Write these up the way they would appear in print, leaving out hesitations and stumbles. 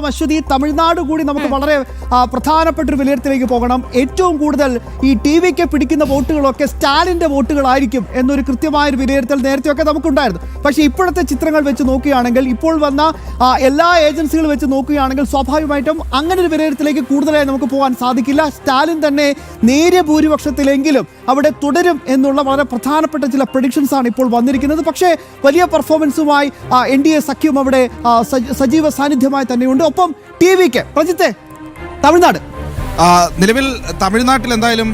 അശ്വതി, തമിഴ്നാട് കൂടി നമുക്ക് വളരെ പ്രധാനപ്പെട്ട ഒരു വിലയിരുത്തലേക്ക് പോകണം. ഏറ്റവും കൂടുതൽ ഈ ടി.വിക്ക് പിടിക്കുന്ന വോട്ടുകളൊക്കെ സ്റ്റാലിന്റെ വോട്ടുകളായിരിക്കും എന്നൊരു കൃത്യമായൊരു വിലയിരുത്തൽ നേരത്തെയൊക്കെ നമുക്കുണ്ടായിരുന്നു. പക്ഷേ ഇപ്പോഴത്തെ ചിത്രങ്ങൾ വെച്ച് നോക്കുകയാണെങ്കിൽ, ഇപ്പോൾ വന്ന എല്ലാ ഏജൻസികൾ വെച്ച് നോക്കുകയാണെങ്കിൽ സ്വാഭാവികമായിട്ടും അങ്ങനെ ഒരു വിലയിരുത്തലേക്ക് കൂടുതലായി നമുക്ക് പോകാൻ സാധിക്കില്ല. സ്റ്റാലിൻ തന്നെ നേരിയ ഭൂരിപക്ഷത്തിലെങ്കിലും അവിടെ തുടരും എന്നുള്ള വളരെ പ്രധാനപ്പെട്ട ചില പ്രഡിക്ഷൻസ് ആണ് ഇപ്പോൾ വന്നിരിക്കുന്നത്. പക്ഷേ വലിയ പെർഫോമൻസുമായി NDA സഖ്യം അവിടെ സജീവ സാന്നിധ്യമായി തന്നെയുണ്ട്. ഒപ്പം ടി.വിക്ക് പ്രജിത്തെ തമിഴ്നാട് നിലവിൽ തമിഴ്നാട്ടിൽ എന്തായാലും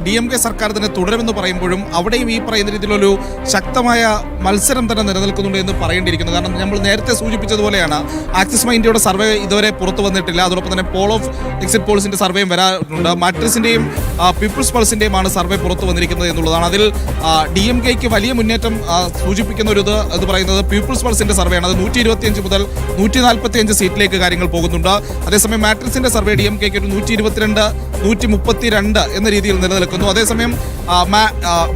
DMK സർക്കാർ തന്നെ തുടരുമെന്ന് പറയുമ്പോഴും അവിടെയും ഈ പറയുന്ന രീതിയിലൊരു ശക്തമായ മത്സരം തന്നെ നിലനിൽക്കുന്നുണ്ട് എന്ന് പറയേണ്ടിയിരിക്കുന്നു. കാരണം നമ്മൾ നേരത്തെ സൂചിപ്പിച്ചതുപോലെയാണ് ആക്സിസ് ഇന്ത്യയുടെ സർവേ ഇതുവരെ പുറത്തു വന്നിട്ടില്ല. അതോടൊപ്പം തന്നെ പോൾ ഓഫ് എക്സിറ്റ് പോൾസിന്റെ സർവേയും വരാറുണ്ട്. മാട്രിക്സിന്റെയും പീപ്പിൾസ് പൾസിന്റെയും സർവേ പുറത്തു വന്നിരിക്കുന്നത് എന്നുള്ളതാണ്. അതിൽ DMKക്ക് വലിയ മുന്നേറ്റം സൂചിപ്പിക്കുന്ന ഒരു ഇത് പറയുന്നത് പീപ്പിൾസ് പൾസിന്റെ സർവേയാണ്. അത് 125 മുതൽ 145 സീറ്റിലേക്ക് കാര്യങ്ങൾ പോകുന്നുണ്ട്. അതേസമയം മാട്രിക്സിന്റെ സർവേ DMKക്ക് ഒരു 122, 132 എന്ന രീതിയിൽ നിലനിൽക്കുന്നു. അതേസമയം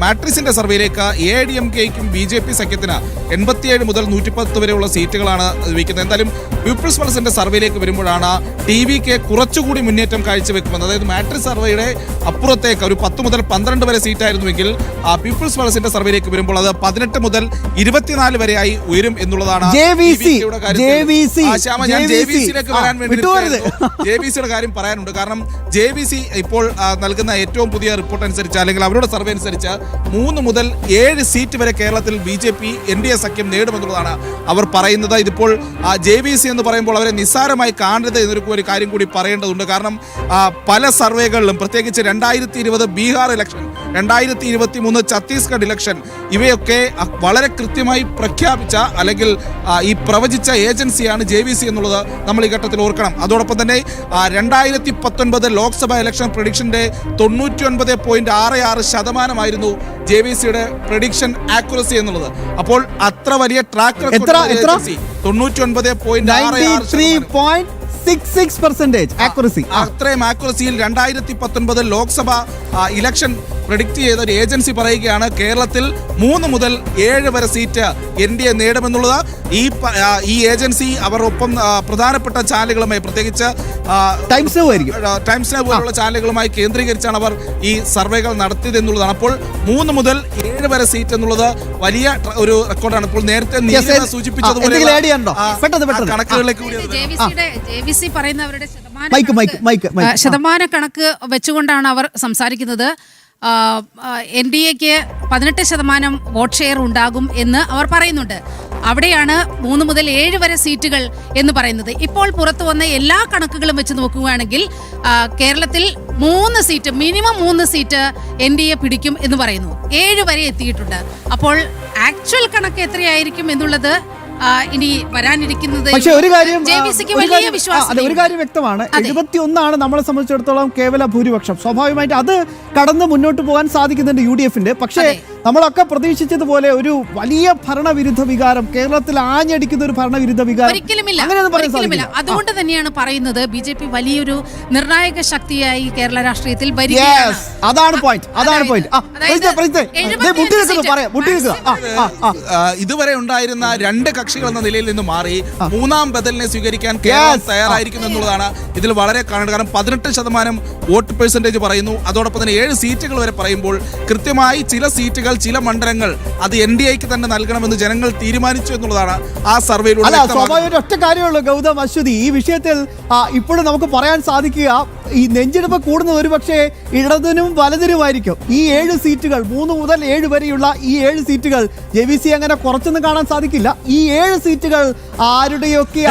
മാട്രിക്സിന്റെ സർവേയിലേക്ക് AIADMKയ്ക്കും BJP സഖ്യത്തിന് 87 മുതൽ 110 വരെയുള്ള സീറ്റുകളാണ് ലഭിക്കുന്നത്. എന്തായാലും പീപ്പിൾസ് പൾസിന്റെ സർവേയിലേക്ക് വരുമ്പോഴാണ് ടി.വിക്ക് കുറച്ചുകൂടി മുന്നേറ്റം കാഴ്ചവെക്കുമെന്ന്. അതായത് മാട്രിക്സ് സർവേയുടെ അപ്പുറത്തേക്ക് ഒരു 10 മുതൽ 12 വരെ സീറ്റായിരുന്നുവെങ്കിൽ പീപ്പിൾസ് പൾസിന്റെ സർവേയിലേക്ക് വരുമ്പോൾ അത് 18 മുതൽ 24 വരെയായി ഉയരും എന്നുള്ളതാണ്. JVCയുടെ കാര്യം പറയാനുണ്ട്. കാരണം JVC ഇപ്പോൾ നൽകുന്ന ഏറ്റവും പുതിയ റിപ്പോർട്ട് അനുസരിച്ച്, അല്ലെങ്കിൽ അവരുടെ സർവേ അനുസരിച്ച് 3 മുതൽ 7 സീറ്റ് വരെ കേരളത്തിൽ BJP NDA സഖ്യം നേടുമെന്നുള്ളതാണ് അവർ പറയുന്നത്. ഇതിപ്പോൾ JVC എന്ന് പറയുമ്പോൾ അവരെ നിസ്സാരമായി കാണരുത് എന്നൊരു കാര്യം കൂടി പറയേണ്ടതുണ്ട്. കാരണം പല സർവേകളിലും, പ്രത്യേകിച്ച് 2020 ബീഹാർ ഇലക്ഷൻ, 2023 ഛത്തീസ്ഗഡ് ഇലക്ഷൻ, ഇവയൊക്കെ വളരെ കൃത്യമായി പ്രഖ്യാപിച്ച അല്ലെങ്കിൽ ഈ പ്രവചിച്ച ഏജൻസിയാണ് JVC എന്നുള്ളത് നമ്മൾ ഈ ഘട്ടത്തിൽ ഓർക്കണം. അതോടൊപ്പം തന്നെ 2019 ലോക്സഭ ഇലക്ഷൻ പ്രഡിക്ഷന്റെ 99.66% JVCയുടെ പ്രഡിക്ഷൻ ആക്യുറസി എന്നുള്ളത്. അപ്പോൾ അത്ര വലിയ ട്രാക്ക് റെക്കോർഡ് 99.66% ആക്യുറസി. അത്രയും ആക്യുറസിയിൽ 2019 ലോക്സഭ ഇലക്ഷൻ പ്രെഡിക്റ്റ് ചെയ്ത ഒരു ഏജൻസി പറയുകയാണ് കേരളത്തിൽ 3 മുതൽ 7 വരെ സീറ്റ് NDA നേടുമെന്നുള്ളത്. ഈ ഏജൻസി അവർ ഒപ്പം പ്രധാനപ്പെട്ട ചാനലുകളുമായി, പ്രത്യേകിച്ച് ടൈംസ് നൗ പോലുള്ള ചാനലുകളുമായി കേന്ദ്രീകരിച്ചാണ് അവർ ഈ സർവേകൾ നടത്തിയത് എന്നുള്ളതാണ്. അപ്പോൾ 3 മുതൽ 7 വരെ സീറ്റ് എന്നുള്ളത് വലിയ ഒരു റെക്കോർഡാണ്. ഇപ്പോൾ നേരത്തെ സൂചിപ്പിച്ചതുപോലെ കണക്കുകളിലേക്ക് കൂടി JVC പറയുന്നവരുടെ ശതമാന കണക്ക് വെച്ചുകൊണ്ടാണ് അവർ സംസാരിക്കുന്നത്. NDAക്ക് 18% വോട്ട് ഷെയർ ഉണ്ടാകും എന്ന് അവർ പറയുന്നുണ്ട്. അവിടെയാണ് 3 മുതൽ 7 വരെ സീറ്റുകൾ എന്ന് പറയുന്നത്. ഇപ്പോൾ പുറത്തു വന്ന എല്ലാ കണക്കുകളും വെച്ച് നോക്കുകയാണെങ്കിൽ കേരളത്തിൽ 3 സീറ്റ്, മിനിമം 3 സീറ്റ് NDA പിടിക്കും എന്ന് പറയുന്നു. 7 വരെ എത്തിയിട്ടുണ്ട്. അപ്പോൾ ആക്ച്വൽ കണക്ക് എത്രയായിരിക്കും എന്നുള്ളത് ഇനി വരാനിരിക്കുന്നത്. പക്ഷേ ഒരു കാര്യം വ്യക്തമാണ്, 71 നമ്മളെ സംബന്ധിച്ചിടത്തോളം കേവല ഭൂരിപക്ഷം. സ്വാഭാവികമായിട്ട് അത് കടന്ന് മുന്നോട്ട് പോകാൻ സാധിക്കുന്നുണ്ട് UDFന്റെ. പക്ഷേ നമ്മളൊക്കെ പ്രതീക്ഷിച്ചതുപോലെ ഒരു വലിയ ഭരണവിരുദ്ധ വികാരം കേരളത്തിൽ ആഞ്ഞടിക്കുന്ന ഒരു ഭരണവിരുദ്ധ വികാരം ഒരിക്കലുമില്ല. അതുകൊണ്ട് തന്നെയാണ് പറയുന്നത് BJP വലിയൊരു നിർണായക ശക്തിയായി കേരള രാഷ്ട്രീയത്തിൽ അതാണ് പോയിന്റ്. ഇതുവരെ ഉണ്ടായിരുന്ന 2 കക്ഷികൾ എന്ന നിലയിൽ നിന്ന് മാറി 3ാം ബദലിനെ സ്വീകരിക്കാൻ കേരളം തയ്യാറായിരിക്കുന്നു എന്നുള്ളതാണ് ഇതിൽ വളരെ കാണുന്നത്. കാരണം 18% വോട്ട് പെർസെന്റേജ് പറയുന്നു. അതോടൊപ്പം തന്നെ 7 സീറ്റുകൾ വരെ പറയുമ്പോൾ കൃത്യമായി ചില സീറ്റുകൾ, ചില മണ്ഡലങ്ങൾ അത് NDAക്ക് തന്നെ നൽകണമെന്ന് ജനങ്ങൾ തീരുമാനിച്ചു എന്നുള്ളതാണ് ആ സർവേയിലൂടെ. ഒറ്റ കാര്യമുള്ളൂ ഗൗതം, അശ്വതി, ഈ വിഷയത്തിൽ ഇപ്പോഴും നമുക്ക് പറയാൻ സാധിക്കുക, ഈ നെഞ്ചെടുപ്പ് കൂടുന്നത് ഒരു പക്ഷേ ഇടതിനും വലതിനുമായിരിക്കും. ഈ 7 സീറ്റുകൾ, 3 മുതൽ 7 വരെയുള്ള ഈ 7 സീറ്റുകൾ JVC അങ്ങനെ കുറച്ചൊന്നും കാണാൻ സാധിക്കില്ല. ഈ 7 സീറ്റുകൾ ആരുടെയൊക്കെ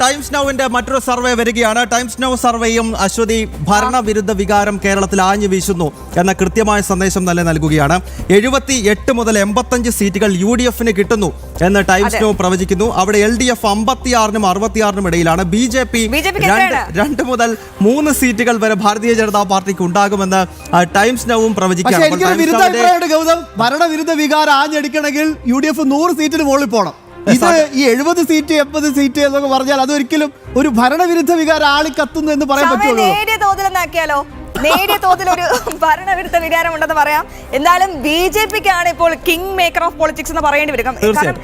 ടൈംസ് നൗവിന്റെ മറ്റൊരു സർവേ വരികയാണ്. ടൈംസ് നൗ സർവേയും അശ്വതി ഭരണവിരുദ്ധ വികാരം കേരളത്തിൽ ആഞ്ഞു വീശുന്നു എന്ന കൃത്യമായ സന്ദേശം തന്നെ നൽകുകയാണ്. 78 മുതൽ 85 സീറ്റുകൾ UDFന് കിട്ടുന്നു എന്ന് ടൈംസ് നൗ പ്രവചിക്കുന്നു. അവിടെ LDF 56-നും 66-നും ഇടയിലാണ്. BJP 2 മുതൽ 3 സീറ്റുകൾ വരെ ഭാരതീയ ജനതാ പാർട്ടിക്ക് ഉണ്ടാകുമെന്ന് ടൈംസ് നൗവും പ്രവചിക്കുകയാണ്. ഭരണവിരുദ്ധ വികാരം ആഞ്ഞടിക്കണമെങ്കിൽ UDF 100 സീറ്റിന് മുകളിൽ പോകണം. ഇത് ഈ 70 സീറ്റ് 80 സീറ്റ് എന്നൊക്കെ പറഞ്ഞാൽ അതൊരിക്കലും ഒരു ഭരണവിരുദ്ധ വികാരം ആളിക്കത്തുന്നു എന്ന് പറയാൻ പറ്റുള്ളൂ. നേരിയ തോതിലൊരു ഭരണവിരുദ്ധ വികാരം ഉണ്ടെന്ന് പറയാം. എന്തായാലും BJP-ക്കാണ് ഇപ്പോൾ കിങ് മേക്കർ ഓഫ് പൊളിറ്റിക്സ് എന്ന് പറയേണ്ടി വരും. കാരണം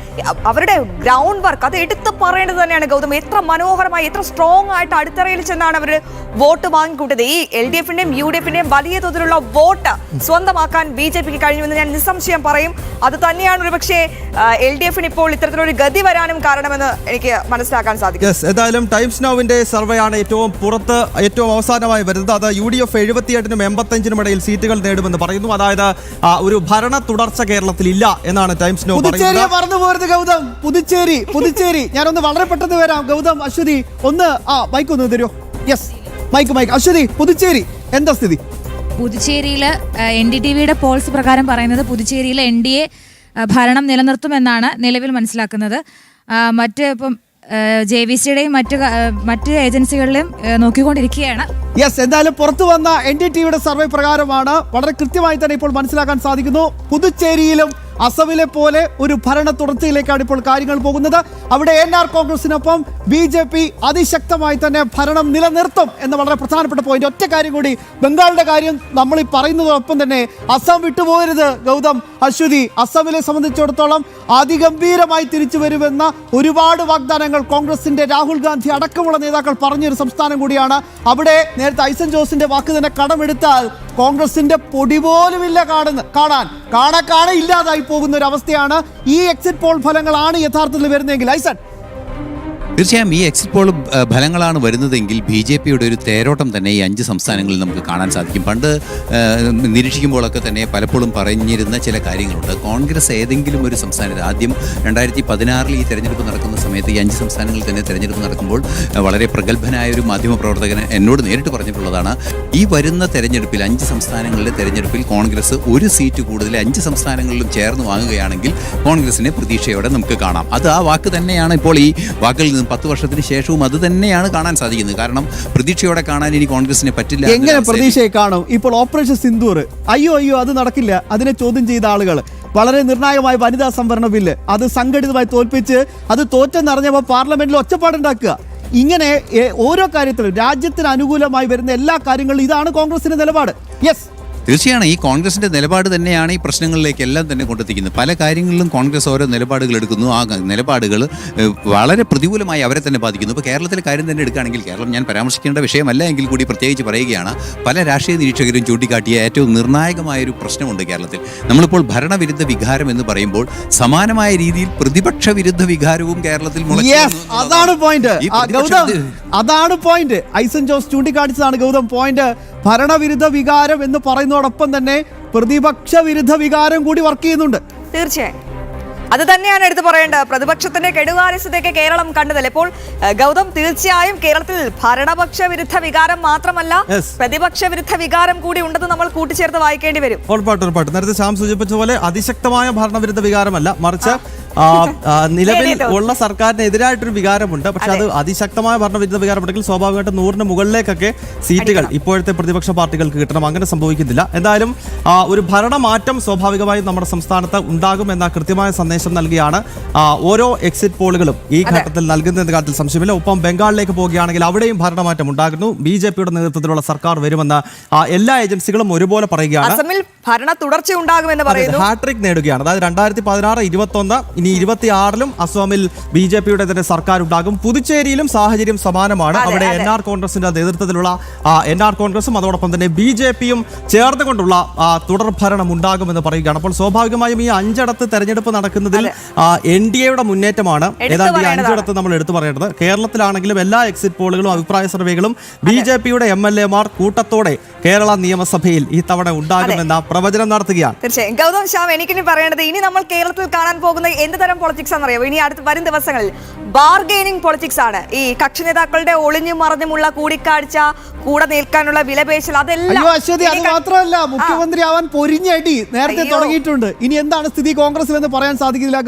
അവരുടെ ഗ്രൗണ്ട് വർക്ക് അത് എടുത്ത് പറയേണ്ടത് തന്നെയാണ് ഗൗതം. എത്ര മനോഹരമായി, എത്ര സ്ട്രോങ് ആയിട്ട് അടിത്തറയിൽ ചെന്നാണ് അവർ വോട്ട് വാങ്ങിക്കൂട്ടത്. ഈ LDF-ന്റെയും UDF-ന്റെയും വലിയ തോതിലുള്ള വോട്ട് സ്വന്തമാക്കാൻ BJP-ക്ക് കഴിഞ്ഞുവെന്ന് ഞാൻ നിസ്സംശയം പറയും. അത് തന്നെയാണ് ഒരുപക്ഷെ LDF-ന് ഇപ്പോൾ ഇത്തരത്തിലൊരു ഗതി വരാനും കാരണമെന്ന് എനിക്ക് മനസ്സിലാക്കാൻ സാധിക്കും. ഏതായാലും ടൈംസ് നൗവിന്റെ സർവേ ആണ് ഏറ്റവും അവസാനമായി വരുന്നത്. അത് UDF 78-നും 85-നും ഇടയിൽ സീറ്റുകൾ നേടുമെന്ന് പറയുന്നു. അതായത് ഒരു ഭരണ തുടർച്ച കേരളത്തിൽ ഇല്ല എന്നാണ് ടൈംസ് നൗ പറയുന്നത്. മറന്നു പോരുത് ഗൗതം. പുതുച്ചേരി ഞാനൊന്ന് വളരെ പെട്ടെന്ന് വരാം. ഗൗതം, അശ്വതി ഒന്ന് മൈക്ക് ഒന്ന് തരുമോ? Yes, mic. അശ്വതി, പുതുച്ചേരി എന്താ സ്ഥിതി? പുതുച്ചേരിയിൽ NDTV-യുടെ പോൾസ് പ്രകാരം പറയുന്നത് പുതുച്ചേരിയിൽ NDA ഭരണം നിലനിർത്തുമെന്നാണ് നിലവിൽ മനസ്സിലാക്കുന്നത്. ഇപ്പം JVC-യുടെയും മറ്റ് ഏജൻസികളിലും നോക്കിക്കൊണ്ടിരിക്കുകയാണ്. യെസ്, എന്തായാലും പുറത്തു വന്ന NDTV-യുടെ സർവേ പ്രകാരമാണ് വളരെ കൃത്യമായി തന്നെ ഇപ്പോൾ മനസ്സിലാക്കാൻ സാധിക്കുന്നു. പുതുച്ചേരിയിലും അസമിലെ പോലെ ഒരു ഭരണ തുടർച്ചയിലേക്കാണ് ഇപ്പോൾ കാര്യങ്ങൾ പോകുന്നത്. അവിടെ NR കോൺഗ്രസിനൊപ്പം BJP അതിശക്തമായി തന്നെ ഭരണം നിലനിർത്തും എന്ന വളരെ പ്രധാനപ്പെട്ട പോയിന്റ്. ഒറ്റ കാര്യം കൂടി, ബംഗാളിന്റെ കാര്യം നമ്മൾ ഈ പറയുന്നതോടൊപ്പം തന്നെ അസം വിട്ടുപോകരുത് ഗൗതം, അശ്വതി. അസമിലെ സംബന്ധിച്ചിടത്തോളം അതിഗംഭീരമായി തിരിച്ചു വരുമെന്ന ഒരുപാട് വാഗ്ദാനങ്ങൾ കോൺഗ്രസിന്റെ രാഹുൽ ഗാന്ധി അടക്കമുള്ള നേതാക്കൾ പറഞ്ഞൊരു സംസ്ഥാനം കൂടിയാണ്. അവിടെ നേരത്തെ ഐസൻ ജോസിന്റെ വാക്ക് തന്നെ കടമെടുത്താൽ കോൺഗ്രസിന്റെ പൊടി പോലുമില്ല കാണാൻ ഇല്ലാതായി പോകുന്ന ഒരു അവസ്ഥയാണ്. ഈ എക്സിറ്റ് പോൾ ഫലങ്ങളാണ് യഥാർത്ഥത്തിൽ വരുന്നതെങ്കിൽ ഐസൻ. തീർച്ചയായും ഈ എക്സിറ്റ് പോൾ ഫലങ്ങളാണ് വരുന്നതെങ്കിൽ BJP-യുടെ ഒരു തേരോട്ടം തന്നെ ഈ 5 സംസ്ഥാനങ്ങളിൽ നമുക്ക് കാണാൻ സാധിക്കും. പണ്ട് നിരീക്ഷിക്കുമ്പോഴൊക്കെ തന്നെ പലപ്പോഴും പറഞ്ഞിരുന്ന ചില കാര്യങ്ങളുണ്ട്. കോൺഗ്രസ് ഏതെങ്കിലും ഒരു സംസ്ഥാനത്ത് ആദ്യം 2016 ഈ തെരഞ്ഞെടുപ്പ് നടക്കുന്ന സമയത്ത് ഈ 5 സംസ്ഥാനങ്ങളിൽ തന്നെ തെരഞ്ഞെടുപ്പ് നടക്കുമ്പോൾ വളരെ പ്രഗത്ഭനായ ഒരു മാധ്യമപ്രവർത്തകൻ എന്നോട് നേരിട്ട് പറഞ്ഞിട്ടുള്ളതാണ്, ഈ വരുന്ന തെരഞ്ഞെടുപ്പിൽ 5 സംസ്ഥാനങ്ങളിലെ തെരഞ്ഞെടുപ്പിൽ കോൺഗ്രസ് ഒരു സീറ്റ് കൂടുതൽ 5 സംസ്ഥാനങ്ങളിലും ചേർന്ന് വാങ്ങുകയാണെങ്കിൽ കോൺഗ്രസിനെ പ്രതീക്ഷയോടെ നമുക്ക് കാണാം. അത് ആ വാക്ക് തന്നെയാണ് ഇപ്പോൾ ഈ വാക്കിൽ നിന്ന് 10 വർഷത്തിന് ശേഷവും അത് തന്നെയാണ് കാണാൻ സാധിക്കുന്നത്. കാരണം പ്രതീക്ഷയോടെ കാണാൻ ഇനി കോൺഗ്രസിനെ പറ്റില്ല. എങ്ങനെ പ്രതീക്ഷയെ കാണും? ഇപ്പോൾ ഓപ്പറേഷൻ സിന്ദൂർ, അയ്യോ അത് നടക്കില്ല. അതിനെ ചോദ്യം ചെയ്ത ആളുകൾ, വളരെ നിർണായകമായ വനിതാ സംവരണ ബില്ല് അത് സംഘടിതമായി തോൽപ്പിച്ച് അത് തോറ്റെന്നറിഞ്ഞപ്പോൾ പാർലമെന്റിൽ ഒച്ചപ്പാടുണ്ടാക്കുക. ഇങ്ങനെ ഓരോ കാര്യത്തിലും രാജ്യത്തിന് അനുകൂലമായി വരുന്ന എല്ലാ കാര്യങ്ങളിലും ഇതാണ് കോൺഗ്രസിന്റെ നിലപാട്. യെസ്, തീർച്ചയാണ് ഈ കോൺഗ്രസിന്റെ നിലപാട് തന്നെയാണ് ഈ പ്രശ്നങ്ങളിലേക്കെല്ലാം തന്നെ കൊണ്ടെത്തിക്കുന്നത്. പല കാര്യങ്ങളിലും കോൺഗ്രസ് ഓരോ നിലപാടുകൾ എടുക്കുന്നു. ആ നിലപാടുകൾ വളരെ പ്രതികൂലമായി അവരെ തന്നെ ബാധിക്കുന്നു. ഇപ്പോൾ കേരളത്തിലെ കാര്യം തന്നെ എടുക്കുകയാണെങ്കിൽ, കേരളം ഞാൻ പരാമർശിക്കേണ്ട വിഷയമല്ല എങ്കിൽ കൂടി പ്രത്യേകിച്ച് പറയുകയാണ്, പല രാഷ്ട്രീയ നിരീക്ഷകരും ചൂണ്ടിക്കാട്ടിയ ഏറ്റവും നിർണായകമായൊരു പ്രശ്നമുണ്ട് കേരളത്തിൽ. നമ്മളിപ്പോൾ ഭരണവിരുദ്ധ വികാരം എന്ന് പറയുമ്പോൾ സമാനമായ രീതിയിൽ പ്രതിപക്ഷ വിരുദ്ധ വികാരവും കേരളത്തിൽ അതാണ് പോയിന്റ്. ഐസൻ ജോസ് ചൂണ്ടിക്കാണിച്ചതാണ് ഗൗതം പോയിന്റ്. ഭരണവിരുദ്ധ വികാരം എന്ന് പറയുന്നതോടൊപ്പം തന്നെ പ്രതിപക്ഷ വിരുദ്ധ വികാരം കൂടി വർക്ക് ചെയ്യുന്നുണ്ട്. തീർച്ചയായും അത് തന്നെയാണ് എടുത്തു പറയേണ്ടത്. പ്രതിപക്ഷത്തിന്റെ കെടുകാര്യസ്ഥതയൊക്കെ കേരളം കണ്ടതല്ലേ. ഇപ്പോൾ ഗൗതം, തീർച്ചയായും കേരളത്തിൽ ഭരണപക്ഷ വിരുദ്ധ വികാരം മാത്രമല്ല പ്രതിപക്ഷ വിരുദ്ധ വികാരം കൂടി ഉണ്ടെന്ന് നമ്മൾ കൂട്ടിച്ചേർത്ത് വായിക്കേണ്ടി വരും. ഉറപ്പായിട്ടും നേരത്തെ ശ്യാം സൂചിപ്പിച്ച പോലെ അതിശക്തമായ ഭരണവിരുദ്ധ വികാരമല്ല, മറിച്ച് നിലവിൽ ഉള്ള സർക്കാരിനെതിരായിട്ടൊരു വികാരമുണ്ട്. പക്ഷെ അത് അതിശക്തമായ ഭരണവിരുദ്ധ വികാരമുണ്ടെങ്കിൽ സ്വാഭാവികമായിട്ടും 100-ന് മുകളിലേക്കൊക്കെ സീറ്റുകൾ ഇപ്പോഴത്തെ പ്രതിപക്ഷ പാർട്ടികൾക്ക് കിട്ടണം. അങ്ങനെ സംഭവിക്കുന്നില്ല. എന്തായാലും ഒരു ഭരണമാറ്റം സ്വാഭാവികമായും നമ്മുടെ സംസ്ഥാനത്ത് ഉണ്ടാകുമെന്ന കൃത്യമായ സന്ദേശം നൽകിയാണ് ഓരോ എക്സിറ്റ് പോളുകളും ഈ ഘട്ടത്തിൽ നൽകുന്ന കാര്യത്തിൽ സംശയമില്ല. ഒപ്പം ബംഗാളിലേക്ക് പോവുകയാണെങ്കിൽ അവിടെയും ഭരണമാറ്റം ഉണ്ടാകുന്നു. BJP-യുടെ നേതൃത്വത്തിലുള്ള സർക്കാർ വരുമെന്ന് എല്ലാ ഏജൻസികളും ഒരുപോലെ പറയുകയാണ്. അസമിൽ ഭരണ തുടർച്ച ഉണ്ടാകുമെന്ന് പറയുന്നു. ഹാട്രിക് നേടുകയാണ്. അതായത് 2016, 21 ഇനി 26-ലും അസമിൽ BJP-യുടെ തന്നെ സർക്കാർ ഉണ്ടാകും. പുതുച്ചേരിയിലും സാഹചര്യം സമാനമാണ്. അവിടെ NR കോൺഗ്രസിന്റെ നേതൃത്വത്തിലുള്ള NR കോൺഗ്രസും അതോടൊപ്പം തന്നെ BJP-യും ചേർന്നുകൊണ്ടുള്ള തുടർ ഭരണം ഉണ്ടാകുമെന്ന് പറയുകയാണ്. അപ്പോൾ സ്വാഭാവികമായും ഈ 5 തെരഞ്ഞെടുപ്പ് നടക്കുന്നതിൽ NDA-യുടെ മുന്നേറ്റമാണ് ഏതാണ്ട് ഈ 5 നമ്മൾ എടുത്തു പറയേണ്ടത്. കേരളത്തിലാണെങ്കിലും എല്ലാ എക്സിറ്റ് പോളുകളും അഭിപ്രായ സർവേകളും BJP-യുടെ MLA-മാർ കൂട്ടത്തോടെ കേരള നിയമസഭയിൽ ഈ തവണ ഉണ്ടാകുമെന്ന പ്രവചനം നടത്തുകയാണ്. തീർച്ചയായും ഗൗതം, ശ്യാം, എനിക്കിനി പറയേണ്ടത്, ഇനി നമ്മൾ കേരളത്തിൽ കാണാൻ പോകുന്ന എന്ത് തരം പൊളിറ്റിക്സ് ആണെന്നറിയാമോ? ഇനി വരും ദിവസങ്ങളിൽ ബാർഗെയിനിങ് പൊളിറ്റിക്സ് ആണ്. ഈ കക്ഷി നേതാക്കളുടെ ഒളിഞ്ഞും മറിഞ്ഞുമുള്ള കൂടിക്കാഴ്ച, കൂടെ നിൽക്കാനുള്ള വിലപേശൽ, അതെല്ലാം. അത് മാത്രമല്ല, മുഖ്യമന്ത്രി ആവാൻ പൊരിഞ്ഞടി നേരത്തെ തുടങ്ങിയിട്ടുണ്ട്. ഇനി എന്താണ് സ്ഥിതി കോൺഗ്രസിൽ എന്ന് പറയാൻ സാധിക്കില്ല.